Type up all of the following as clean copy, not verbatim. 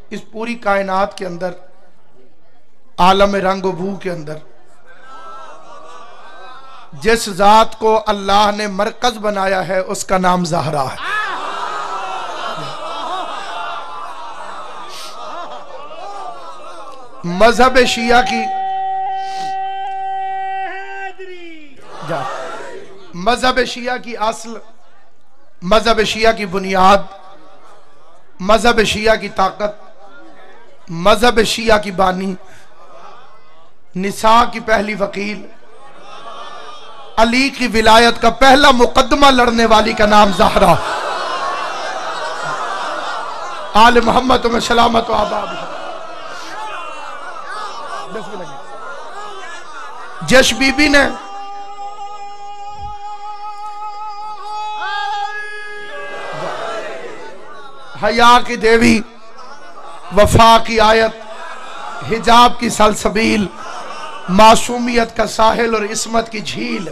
اس پوری کائنات کے اندر، عالم رنگ و بو کے اندر جس ذات کو اللہ نے مرکز بنایا ہے اس کا نام زہرا ہے۔ مذہب شیعہ کی مذہب شیعہ کی اصل، مذہب شیعہ کی بنیاد، مذہب شیعہ کی طاقت، مذہب شیعہ کی بانی، نساء کی پہلی وکیل، علی کی ولایت کا پہلا مقدمہ لڑنے والی کا نام زہرا، آل محمد میں سلامت و آباد۔ جش بی بی نے حیا کی دیوی، وفا کی آیت، حجاب کی سلسبیل، معصومیت کا ساحل اور عصمت کی جھیل،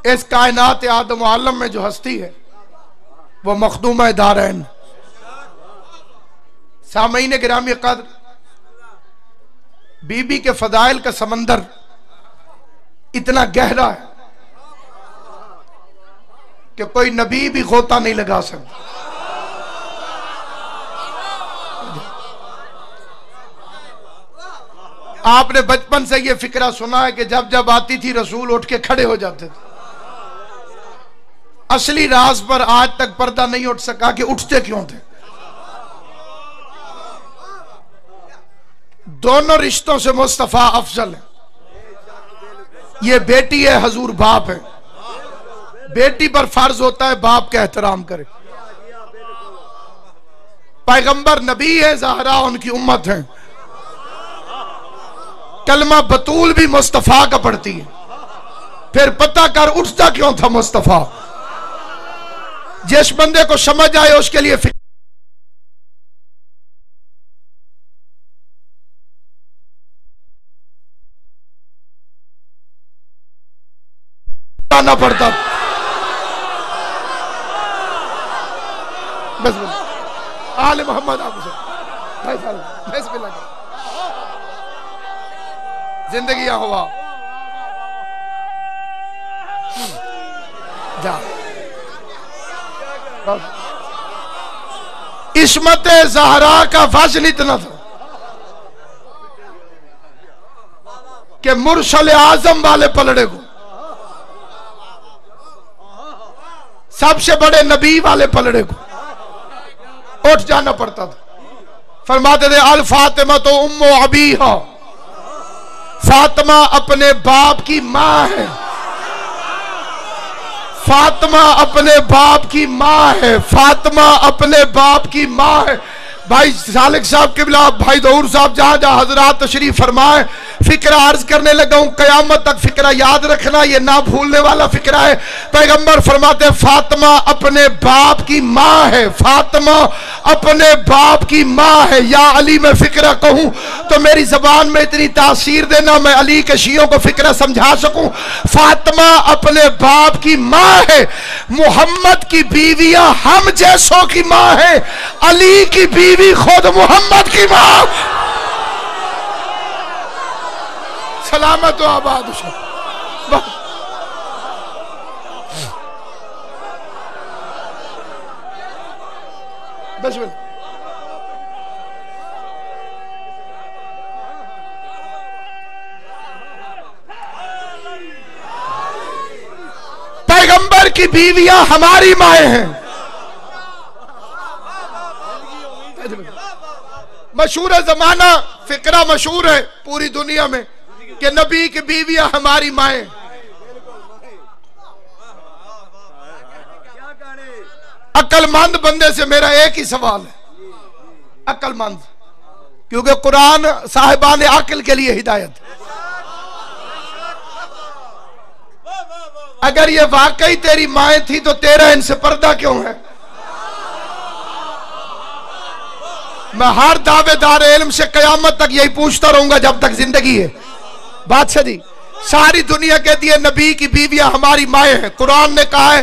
اس کائنات آدم و عالم میں جو ہستی ہے وہ مخدومہ دارین۔ سامعین گرامی قدر، بی بی کے فضائل کا سمندر اتنا گہرا ہے کہ کوئی نبی بھی غوطہ نہیں لگا سکتا۔ آپ نے بچپن سے یہ فکرہ سنا ہے کہ جب جب آتی تھی رسول اٹھ کے کھڑے ہو جاتے تھے۔ اصلی راز پر آج تک پردہ نہیں اٹھ سکا کہ اٹھتے کیوں تھے۔ دونوں رشتوں سے مصطفیٰ افضل ہے۔ یہ بیٹی ہے، حضور باپ ہے۔ بیٹی پر فرض ہوتا ہے باپ کا احترام کرے۔ پیغمبر نبی ہے، زہرا ان کی امت ہے۔ کلمہ بطول بھی مصطفیٰ کا پڑھتی ہے۔ پھر پتہ کر اٹھتا کیوں تھا مصطفیٰ۔ جس بندے کو سمجھ آئے اس کے لیے فکر نہ پڑتا۔ بس آل محمد آپ سے بس بھی لگا زندگی ہوا جا۔ عصمت زہرا کا وزن اتنا تھا کہ مرسل اعظم والے پلڑے کو، سب سے بڑے نبی والے پلڑے کو اٹھ جانا پڑتا تھا۔ فرماتے تھے الفاطمہ تو ام ابیہا، فاطمہ اپنے باپ کی ماں ہے، فاطمہ اپنے باپ کی ماں ہے، فاطمہ اپنے باپ کی ماں ہے۔ بھائی سالک صاحب قبلہ، بھائی ظہور صاحب جہاں جہاں حضرات تشریف فرمائیں، فکرہ عرض کرنے لگا ہوں، قیامت تک فکرہ یاد رکھنا، یہ نہ بھولنے والا فکرہ ہے۔ پیغمبر فرماتے ہیں فاطمہ اپنے باپ کی ماں ہے، فاطمہ اپنے باپ کی ماں ہے۔ یا علی میں فکرہ کہوں تو میری زبان میں اتنی تاثیر دینا میں علی کے شیعوں کو فکرہ سمجھا سکوں۔ فاطمہ اپنے باپ کی ماں ہے، محمد کی بیویاں ہم جیسوں کی ماں ہے، علی کی بیوی خود محمد کی ماں۔ سلامت و آباد پیغمبر کی بیویاں ہماری مائیں ہیں۔ مشہور زمانہ فکرہ مشہور ہے پوری دنیا میں کہ نبی کی بیویاں ہماری مائیں۔ عقل مند بندے سے میرا ایک ہی سوال ہے، عقل مند، کیونکہ قرآن صاحبان عقل کے لیے ہدایت ہے۔ اگر یہ واقعی تیری مائیں تھی تو تیرا ان سے پردہ کیوں ہے؟ میں ہر دعوے دار علم سے قیامت تک یہی پوچھتا رہوں گا جب تک زندگی ہے۔ بادشاہ جی، ساری دنیا کہتی ہے نبی کی بیویاں ہماری مائیں ہیں، قرآن نے کہا ہے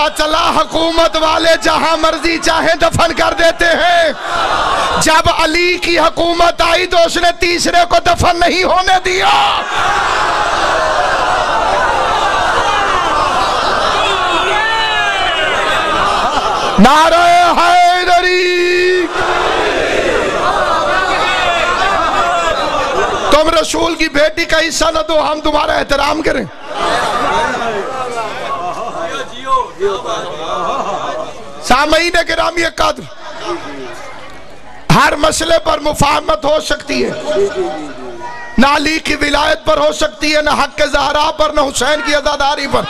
پتا چلا حکومت والے جہاں مرضی چاہیں دفن کر دیتے ہیں، جب علی کی حکومت آئی تو اس نے تیسرے کو دفن نہیں ہونے دیا۔ نعرہ حیدری، تم رسول کی بیٹی کا حصہ نہ دو، ہم تمہارا احترام کریں۔ سامعین گرامی قدر، ہر مسئلے پر مفاہمت ہو سکتی ہے، نہ علی کی ولایت پر ہو سکتی ہے، نہ حق زہرا پر، نہ حسین کی عزاداری پر۔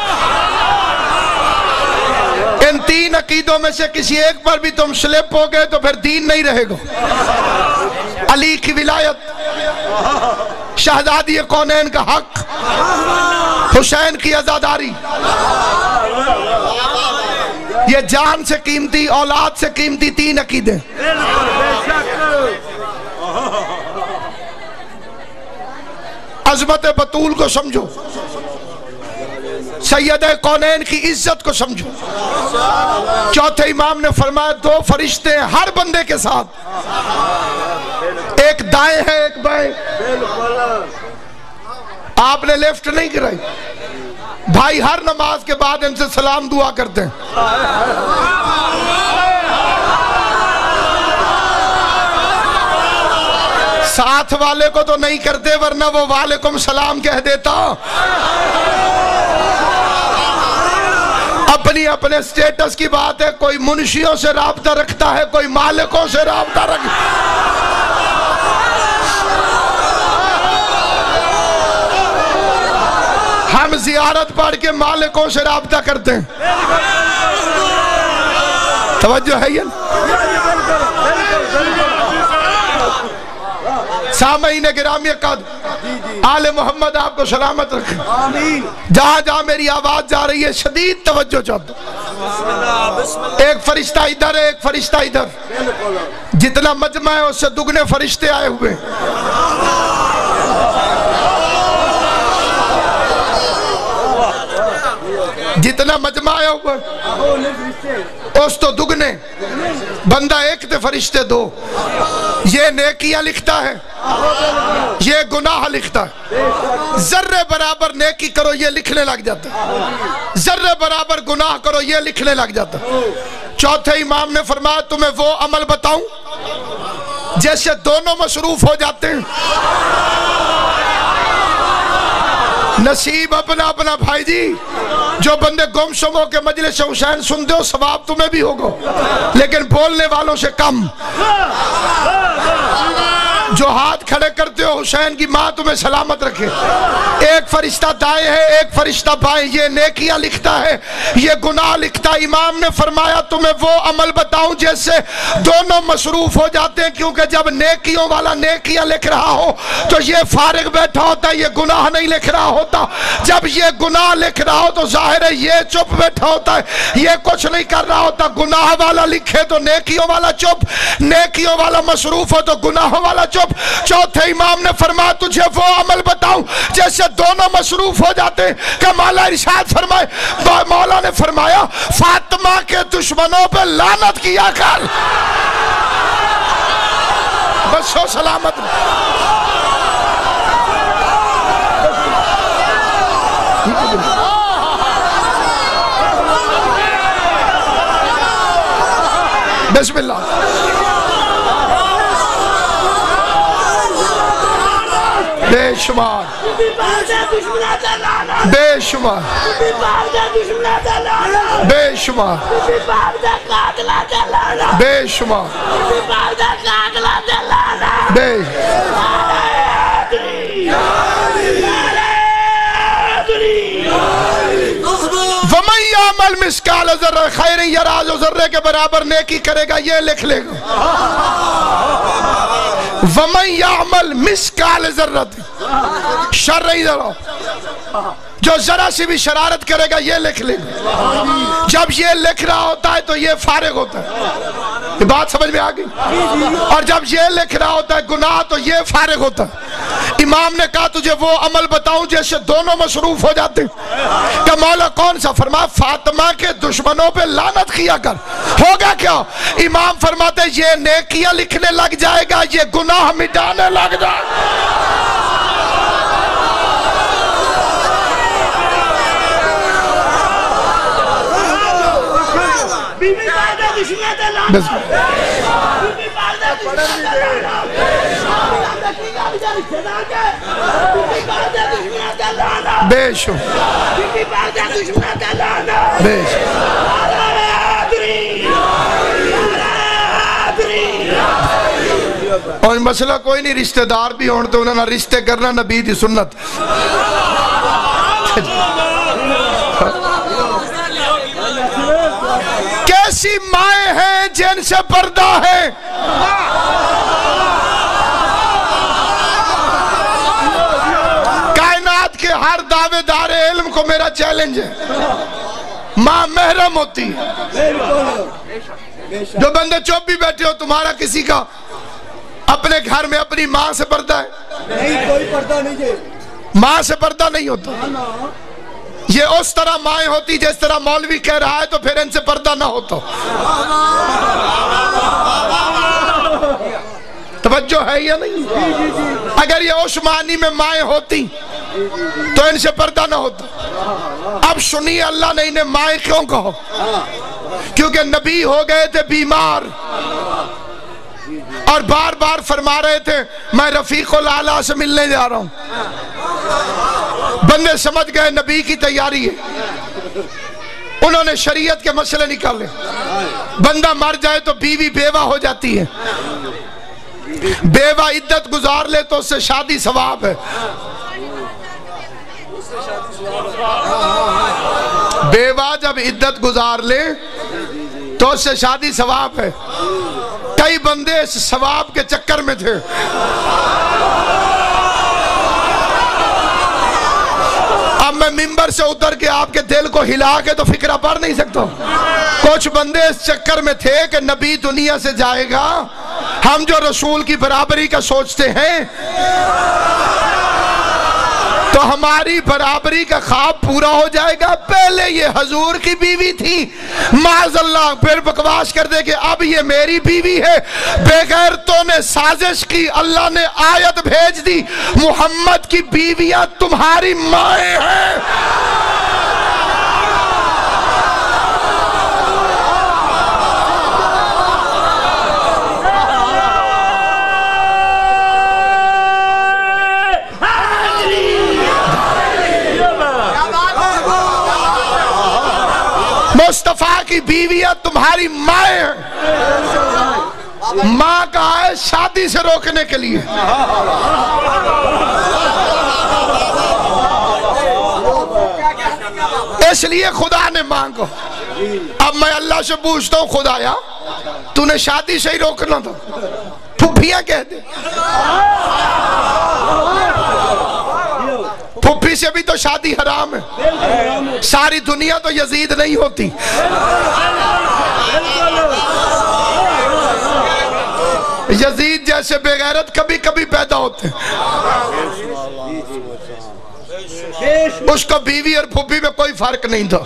ان تین عقیدوں میں سے کسی ایک پر بھی تم سلپ ہو گئے تو پھر دین نہیں رہے گا۔ علی کی ولایت، شہزادی کونین کا حق، حسین کی عزاداری، یہ جان سے قیمتی، اولاد سے قیمتی تین عقیدے۔ عظمت بطول کو سمجھو، سید کونین کی عزت کو سمجھو۔ چوتھے امام نے فرمایا دو فرشتے ہیں ہر بندے کے ساتھ، ایک دائیں ہے ایک بائیں۔ آپ نے لیفٹ نہیں کرائی، بھائی ہر نماز کے بعد ان سے سلام دعا کرتے ہیں۔ ساتھ والے کو تو نہیں کرتے ورنہ وہ وعلیکم سلام کہہ دیتا۔ اپنی اپنے سٹیٹس کی بات ہے، کوئی منشیوں سے رابطہ رکھتا ہے، کوئی مالکوں سے رابطہ رکھتا ہے۔ ہم زیارت پڑھ کے مالکوں سے رابطہ کرتے ہیں۔ توجہ ہے یہ؟ سامعین گرامی قدر، آل محمد آپ کو سلامت رکھے۔ جہاں جہاں میری آواز جا رہی ہے شدید توجہ چاہتا ہوں۔ ایک فرشتہ ادھر ہے، ایک فرشتہ ادھر، جتنا مجمع ہے اس سے دگنے فرشتے آئے ہوئے۔ جتنا مجمع آیا ہوا اس تو دگنے، بندہ ایک تے فرشتے دو۔ یہ نیکیاں لکھتا ہے، یہ گناہ لکھتا ہے۔ ذرے برابر نیکی کرو یہ لکھنے لگ جاتا ہے، ذرے برابر گناہ کرو یہ لکھنے لگ جاتا ہے۔ چوتھے امام نے فرمایا تمہیں وہ عمل بتاؤں جیسے دونوں مصروف ہو جاتے ہیں۔ نصیب اپنا اپنا بھائی جی، جو بندے گم شم ہو کے مجلس حسین سنتے ہو ثواب تمہیں بھی ہوگا، لیکن بولنے والوں سے کم۔ جو ہاتھ کھڑے کرتے ہو حسین کی ماں تمہیں سلامت رکھے۔ ایک فرشتہ دائیں ہے ایک فرشتہ بائیں، یہ نیکیاں لکھتا ہے یہ گناہ لکھتا ہے۔ امام نے فرمایا تمہیں وہ عمل بتاؤں جیسے دونوں مصروف ہو جاتے ہیں، کیونکہ جب نیکیوں والا نیکیاں لکھ رہا ہو تو یہ فارغ بیٹھا ہوتا ہے، یہ گناہ نہیں لکھ رہا ہوتا۔ جب یہ گناہ لکھ رہا ہو تو ظاہر ہے یہ چپ بیٹھا ہوتا ہے، یہ کچھ نہیں کر رہا ہوتا۔ گناہ والا لکھے تو نیکیوں والا چپ، نیکیوں والا مصروف ہو تو گناہوں والا چپ۔ چوتھے امام نے فرمایا تجھے وہ عمل بتاؤں جیسے دونوں مصروف ہو جاتے ہیں کہ مولا ارشاد فرمائے، مولا نے فرمایا فاطمہ کے دشمنوں پہ لعنت کیا کر، بس ہو سلامت۔ بسم اللہ۔ بے شمار بے شمار بے شمار بے شمار بے وَمَن يَعْمَلْ مِثْقَالَ ذَرَّةٍ خَيْرًا يَرَهُ، جو ذرے کے برابر نیکی کرے گا یہ لکھ لے گا۔ وَمَن يَعْمَلْ مِثْقَالَ ذَرَّةٍ شَرًّا يَرَهُ، جو ذرا سی بھی شرارت کرے گا یہ لکھ لے گا۔ جب یہ لکھ رہا ہوتا ہے تو یہ فارغ ہوتا ہے، یہ بات سمجھ میں آ گئی؟ اور جب یہ لکھ رہا ہوتا ہے گناہ تو یہ فارغ ہوتا ہے۔ امام نے کہا تجھے وہ عمل بتاؤں جیسے دونوں مصروف ہو جاتے؟ کہ مولا کون سا؟ فرمایا فاطمہ کے دشمنوں پہ لعنت کیا کر۔ ہوگا کیا؟ امام فرماتے یہ نیکیاں لکھنے لگ جائے گا، یہ گناہ مٹانے لگ جائے گا۔ بے شک بے شک۔ اور مسئلہ کوئی نہیں، رشتہ دار بھی ہون تو انہوں نے رشتے کرنا نبی دی سنت۔ کیسی مائیں ہیں جن سے پردہ ہے، کائنات کے ہر دعوے دار علم کو میرا چیلنج ہے، ماں محرم ہوتی ہے۔ جو بندے چپ بھی بیٹھے ہو، تمہارا کسی کا اپنے گھر میں اپنی ماں سے پردہ ہے؟ نہیں، کوئی پردہ نہیں ہے، ماں سے پردہ نہیں ہوتا۔ یہ اس طرح مائیں ہوتی جس طرح مولوی کہہ رہا ہے، تو پھر ان سے پردہ نہ ہوتا۔ توجہ ہے یا نہیں؟ اگر یہ اس معنی میں مائیں ہوتی تو ان سے پردہ نہ ہوتا۔ اب سنیے اللہ نے انہیں مائیں کیوں کہو؟ کیونکہ نبی ہو گئے تھے بیمار، اور بار بار فرما رہے تھے میں رفیق الاعلیٰ سے ملنے جا رہا ہوں۔ بندے سمجھ گئے نبی کی تیاری ہے، انہوں نے شریعت کے مسئلے نکالے۔ بندہ مر جائے تو بیوی بیوہ ہو جاتی ہے، بیوہ عدت گزار لے تو اس سے شادی ثواب ہے۔ بیوہ جب عدت گزار لے تو اس سے شادی ثواب ہے۔ کئی بندے اس ثواب کے چکر میں تھے۔ اب میں ممبر سے اتر کے آپ کے دل کو ہلا کے تو فکرہ پڑھ نہیں سکتا۔ کچھ بندے اس چکر میں تھے کہ نبی دنیا سے جائے گا، ہم جو رسول کی برابری کا سوچتے ہیں تو ہماری برابری کا خواب پورا ہو جائے گا۔ پہلے یہ حضور کی بیوی تھی، معاذ اللہ، پھر بکواس کر دے کہ اب یہ میری بیوی ہے۔ بے غیرتوں نے سازش کی، اللہ نے آیت بھیج دی محمد کی بیویاں تمہاری مائیں ہیں۔ مصطفیٰ کی بیویاں تمہاری مائیں ہیں۔ ماں کہا ہے شادی سے روکنے کے لیے۔ اس لیے خدا نے مانگو۔ اب میں اللہ سے پوچھتا ہوں خدایا تو نے شادی سے ہی روکنا تھا، پھپھیاں کہہ دے۔ پھپھی سے بھی تو شادی حرام ہے۔ ساری دنیا تو یزید نہیں ہوتی۔ یزید جیسے بے غیرت کبھی کبھی پیدا ہوتے ہیں۔ اس کو بیوی اور پھپھی میں کوئی فرق نہیں تھا۔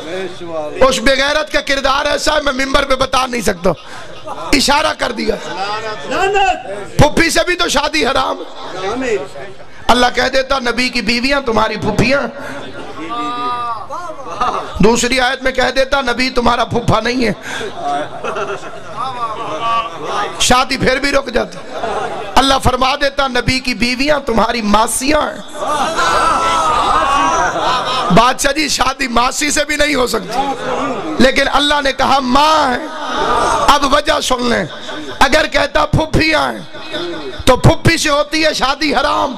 اس بے غیرت کا کردار ایسا ہے میں ممبر پہ بتا نہیں سکتا، اشارہ کر دیا۔ پھپھی سے بھی تو شادی حرام۔ اللہ کہہ دیتا نبی کی بیویاں تمہاری پھپھیاں۔ دوسری آیت میں کہہ دیتا نبی تمہارا پھپھا نہیں ہے، شادی پھر بھی رک جاتی۔ اللہ فرما دیتا نبی کی بیویاں تمہاری ماسیاں ہیں۔ بادشاہ جی شادی ماسی سے بھی نہیں ہو سکتی، لیکن اللہ نے کہا ماں ہے۔ اب وجہ سن لیں، اگر کہتا پھپھیاں ہیں تو پھپھی سے ہوتی ہے شادی حرام،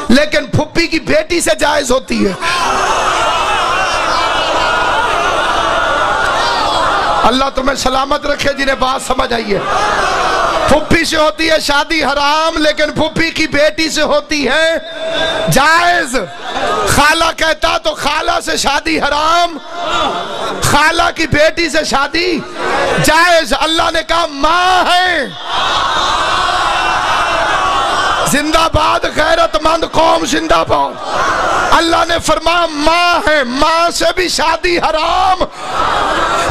لیکن پھپھی کی بیٹی سے جائز ہوتی ہے۔ اللہ تمہیں سلامت رکھے جنہیں بات سمجھ آئی ہے۔ پھپھی سے ہوتی ہے شادی حرام، لیکن پھپھی کی بیٹی سے ہوتی ہے جائز۔ خالہ کہتا تو خالہ سے شادی حرام، خالہ کی بیٹی سے شادی جائز۔ اللہ نے کہا ماں ہے۔ زندہ باد غیرت مند قوم زندہ باد. اللہ نے فرمایا ماں ہے، ماں سے بھی شادی حرام،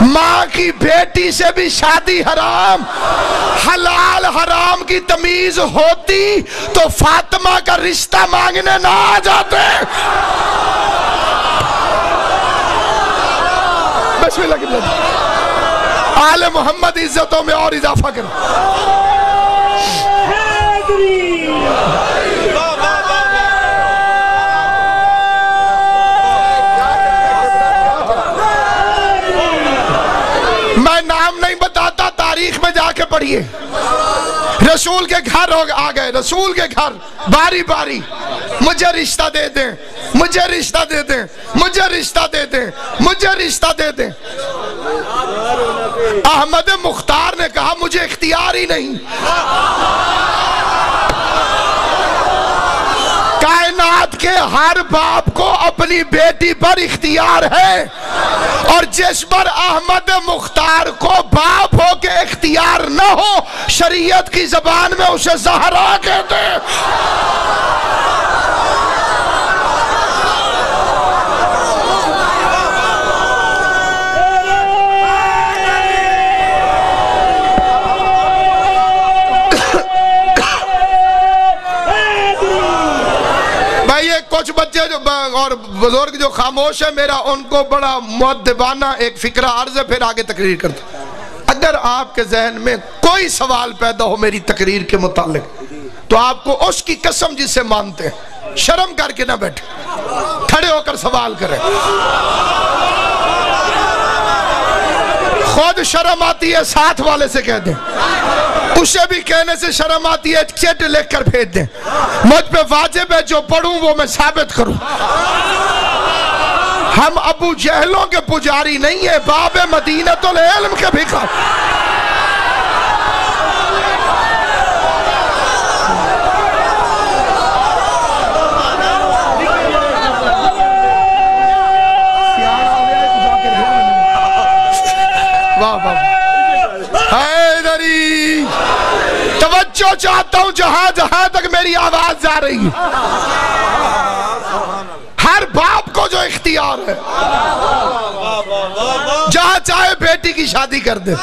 ماں کی بیٹی سے بھی شادی حرام. حلال حرام کی تمیز ہوتی تو فاطمہ کا رشتہ مانگنے نہ آ جاتے. بسم اللہ کی آل محمد عزتوں میں اور اضافہ کریں. میں نام نہیں بتاتا، تاریخ میں جا کے پڑھیے. رسول کے گھر آ گئے، رسول کے گھر باری باری مجھے رشتہ دے دیں، مجھے رشتہ دے دیں، مجھے رشتہ دے دیں، مجھے رشتہ دے دیں. احمد مختار نے کہا مجھے اختیار ہی نہیں. کائنات کے ہر باپ کو اپنی بیٹی پر اختیار ہے، اور جس پر احمد مختار کو باپ ہو کے اختیار نہ ہو، شریعت کی زبان میں اسے زہرا کہتے ہیں. کچھ بچے جو اور بزرگ جو خاموش ہیں، میرا ان کو بڑا مؤدبانہ ایک فکرہ عرض ہے، پھر آگے تقریر کرتا. اگر آپ کے ذہن میں کوئی سوال پیدا ہو میری تقریر کے متعلق تو آپ کو اس کی قسم جس سے مانتے ہیں شرم کر کے نہ بیٹھے، کھڑے ہو کر سوال کریں. خود شرم آتی ہے ساتھ والے سے کہہ دیں، اسے بھی کہنے سے شرم آتی ہے چٹ لکھ کر بھیج دیں. مجھ پہ واجب ہے جو پڑھوں وہ میں ثابت کروں. ہم ابو جہلوں کے پجاری نہیں ہیں، باب مدینۃ العلم کے بھیکار. حیدری توجہ چاہتا ہوں جہاں جہاں تک میری آواز جا رہی ہے. ہر باپ کو جو اختیار ہے جہاں چاہے بیٹی کی شادی کر دے،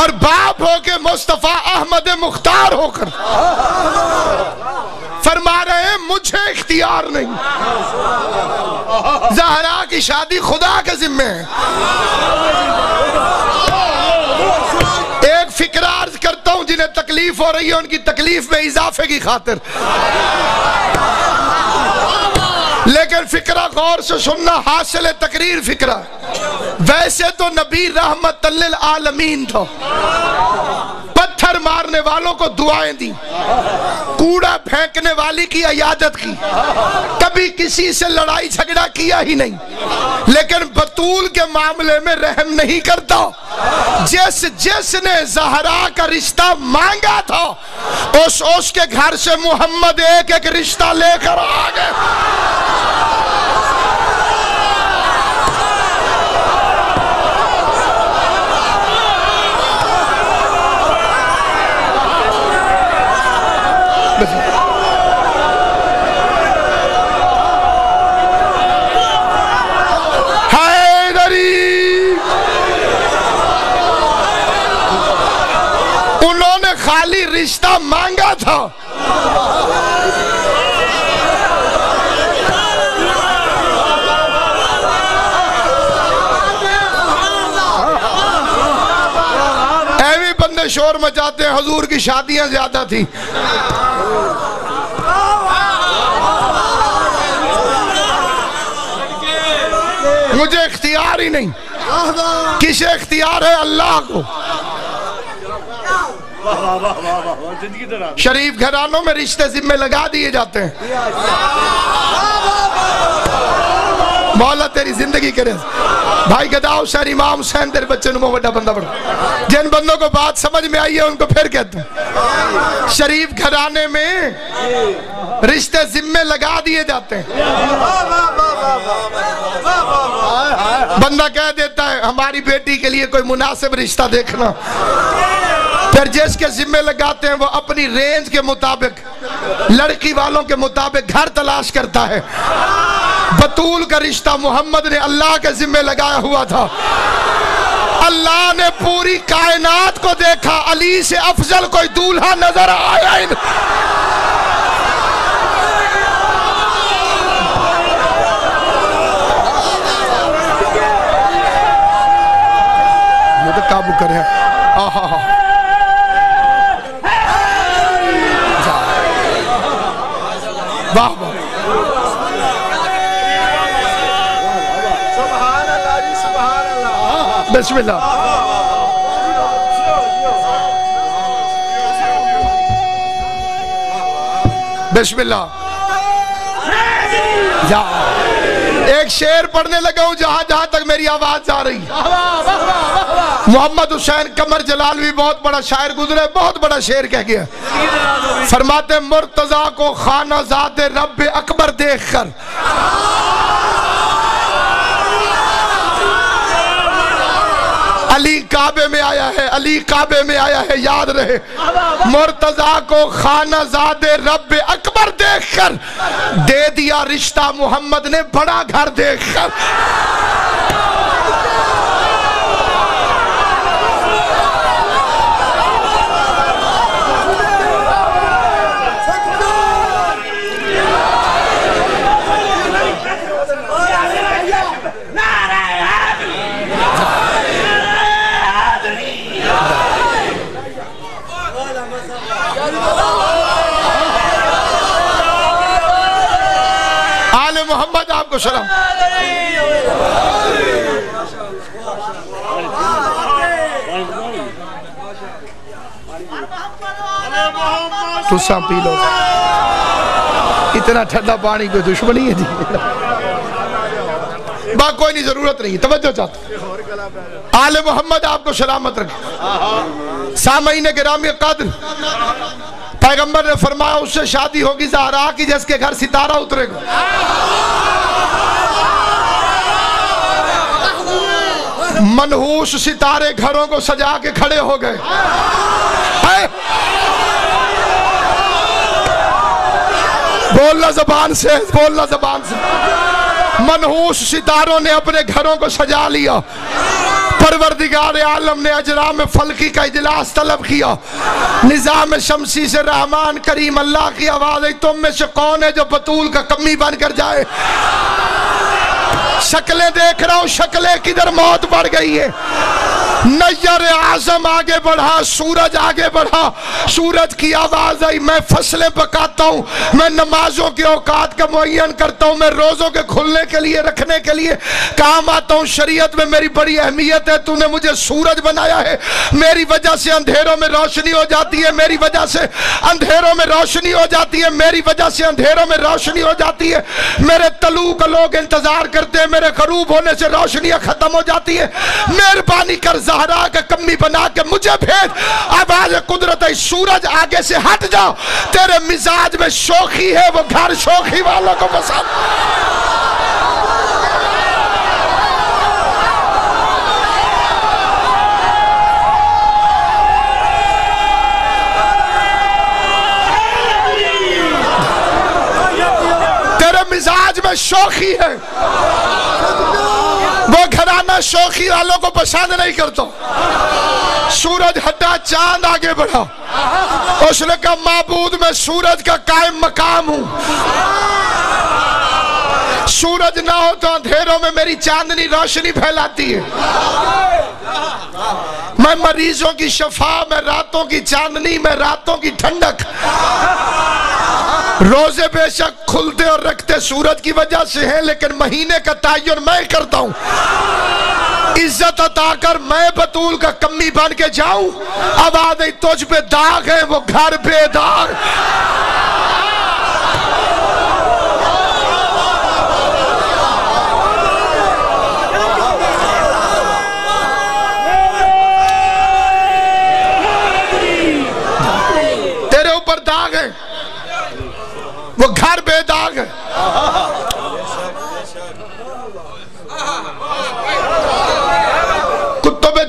اور باپ ہو کے مصطفیٰ احمد مختار ہو کر فرما رہے ہیں مجھے اختیار نہیں. زہرا کی شادی خدا کے ذمہ ہے. ایک فکر عرض کرتا ہوں جنہیں تکلیف ہو رہی ہے ان کی تکلیف میں اضافے کی خاطر، لیکن فکرہ غور سے سننا، حاصل تقریر فکرہ. ویسے تو نبی رحمت للعالمین تھا، پتھر مارنے والوں کو دعائیں دی، کوڑا پھینکنے والی کی عیادت کی، کبھی کسی سے لڑائی جھگڑا کیا ہی نہیں، لیکن بطول کے معاملے میں رحم نہیں کرتا. جس نے زہرا کا رشتہ مانگا تھا اس کے گھر سے محمد ایک ایک رشتہ لے کر آ گئے. انہوں نے خالی رشتہ مانگا تھا، ایویں بندے شور مچاتے ہیں حضور کی شادیاں زیادہ تھی. مجھے اختیار ہی نہیں. کسے اختیار ہے؟ اللہ کو. شریف گھرانوں میں رشتے ذمہ لگا دیے جاتے ہیں. مولا تیری زندگی کرے. بھائی گدا حسین امام حسین تیرے بچے نمو بڑا بندہ بڑا. جن بندوں کو بات سمجھ میں آئی ہے ان کو پھر کہتا ہوں، شریف گھرانے میں رشتے ذمہ لگا دیے جاتے ہیں. بندہ کہہ دیتا ہے ہماری بیٹی کے لیے کوئی مناسب رشتہ دیکھنا، پھر جس کے ذمہ لگاتے ہیں وہ اپنی رینج کے مطابق لڑکی والوں کے مطابق گھر تلاش کرتا ہے. بطول کا رشتہ محمد نے اللہ کے ذمہ لگایا ہوا تھا. اللہ نے پوری کائنات کو دیکھا, علی سے افضل کوئی دولہا نظر آیا ہی نہیں. یہ تو قابو کرے واہ واہ. بسم اللہ. بسم اللہ. ایک شعر پڑھنے لگا ہوں جہاں جہاں تک میری آواز جا رہی. محمد حسین قمر جلالوی بہت بڑا شاعر گزرے, بہت بڑا شعر کہہ گیا. فرماتے مرتضیٰ کو خانہ ذات رب اکبر دیکھ کر علی کعبے میں آیا ہے, علی کعبے میں آیا ہے, یاد رہے. مرتضیٰ کو خانہ زاد رب اکبر دیکھ کر دے دیا رشتہ محمد نے بڑا گھر دیکھ کر. محمد آپ کو سلام. تو سام پی لو, اتنا ٹھنڈا پانی کوئی دشمنی ہے جی. کوئی نہیں, ضرورت نہیں, توجہ چاہتا. آل محمد آپ کو سلامت رکھے. سامعین گرامی قدر, پیغمبر نے فرمایا اس سے شادی ہوگی زہرا کی جس کے گھر ستارہ اترے گا. منحوس ستارے گھروں کو سجا کے کھڑے ہو گئے. بولنا زبان سے, بولنا زبان سے. منحوس ستاروں نے اپنے گھروں کو سجا لیا. پروردگار عالم نے اجرام فلکی کا اجلاس طلب کیا. نظام شمسی سے رحمان کریم اللہ کی آواز ہے, تم میں سے کون ہے جو بطول کا کمی بن کر جائے؟ شکلیں دیکھ رہا ہوں, شکلیں کدھر موت بڑھ گئی ہے. نیر اعظم آگے بڑھا, سورج آگے بڑھا. سورج کی آواز آئی, میں فصلیں پکاتا ہوں, میں نمازوں کے اوقات کا معین کرتا ہوں, میں روزوں کے کھلنے کے لیے رکھنے کے لیے کام آتا ہوں. شریعت میں میری بڑی اہمیت ہے. تو نے مجھے سورج بنایا ہے, میری وجہ سے اندھیروں میں روشنی ہو جاتی ہے, میری وجہ سے اندھیروں میں روشنی ہو جاتی ہے, میری وجہ سے اندھیروں میں روشنی ہو جاتی ہے. میرے طلوع کا لوگ انتظار کرتے ہیں, میرے غروب ہونے سے روشنیاں ختم ہو جاتی ہے. مہربانی کر زہرا کا کمی بنا کے مجھے بھیج. آواز قدرت ہے, سورج آگے سے ہٹ جا, تیرے مزاج میں شوخی ہے, وہ گھر شوخی والوں کو پسند. تیرے مزاج میں شوخی ہے, وہ گھرانہ شوخی والوں کو پسند نہیں کرتا. سورج ہٹا, چاند آگے بڑھا. اس نے کہا معبود میں سورج کا قائم مقام ہوں. سورج نہ ہو تو اندھیروں میں میری چاندنی روشنی پھیلاتی ہے. میں مریضوں کی شفا, میں راتوں کی چاندنی, میں راتوں کی ٹھنڈک. روزے بے شک کھلتے اور رکھتے سورج کی وجہ سے ہیں, لیکن مہینے کا تعین میں کرتا ہوں. عزت عطا کر میں بطول کا کمی بن کے جاؤں. آواز ہے تجھ پہ داغ ہے, وہ گھر پہ داغ. تیرے اوپر داغ ہے, وہ گھر بے داغ ہے. کتب